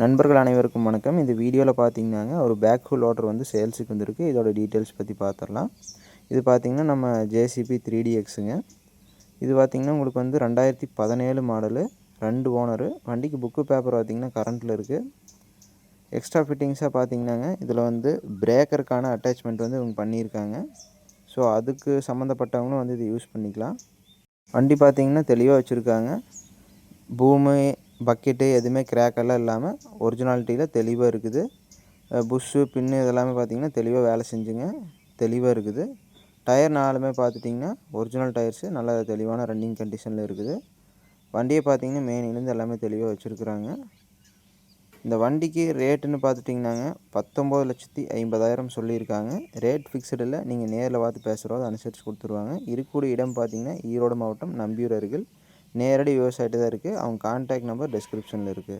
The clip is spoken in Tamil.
நண்பர்கள் அனைவருக்கும் வணக்கம். இந்த வீடியோவில் பார்த்தீங்கன்னாங்க ஒரு பேக்ஹோ லோடர் வந்து சேல்ஸுக்கு வந்திருக்கு. இதோட டீட்டெயில்ஸ் பற்றி பார்த்துடலாம். இது பார்த்தீங்கன்னா நம்ம ஜேசிபி 3DXங்க. இது பார்த்தீங்கன்னா உங்களுக்கு வந்து 2017 மாடலு, 2 ஓனரு. வண்டிக்கு புக்கு பேப்பர் பார்த்தீங்கன்னா கரண்ட்டில் இருக்குது. எக்ஸ்ட்ரா ஃபிட்டிங்ஸாக பார்த்தீங்கன்னாங்க இதில் வந்து பிரேக்கருக்கான அட்டாச்மெண்ட் வந்து இவங்க பண்ணியிருக்காங்க. ஸோ அதுக்கு சம்மந்தப்பட்டவங்களும் வந்து இதை யூஸ் பண்ணிக்கலாம். வண்டி பார்த்தீங்கன்னா தெளிவாக வச்சுருக்காங்க. பூமு, பக்கெட்டு எதுவுமே கிராக்கெல்லாம் இல்லாமல் ஒரிஜினாலிட்டியில் தெளிவாக இருக்குது. புஷ்ஷு, பின்னு இதெல்லாமே பார்த்திங்கன்னா தெளிவாக வேலை செஞ்சுங்க, தெளிவாக இருக்குது. டயர் நாலுமே பார்த்துட்டிங்கன்னா ஒரிஜினல் டயர்ஸு நல்ல தெளிவான ரன்னிங் கண்டிஷனில் இருக்குது. வண்டியை பார்த்திங்கன்னா மெயின்லேருந்து எல்லாமே தெளிவாக வச்சுருக்குறாங்க. இந்த வண்டிக்கு ரேட்டுன்னு பார்த்துட்டிங்கன்னாங்க 19,50,000 சொல்லியிருக்காங்க. ரேட் ஃபிக்ஸ்டு இல்லை, நீங்கள் நேரில் பார்த்து பேசுகிறோம் அனுசரித்து கொடுத்துருவாங்க. இருக்கக்கூடிய இடம் பார்த்திங்கன்னா ஈரோடு மாவட்டம் நம்பியூர் அருகில் நேரடி விவசாயிட்டு தான் இருக்குது. அவங்க கான்டாக்ட் நம்பர் டிஸ்கிரிப்ஷனில் இருக்குது.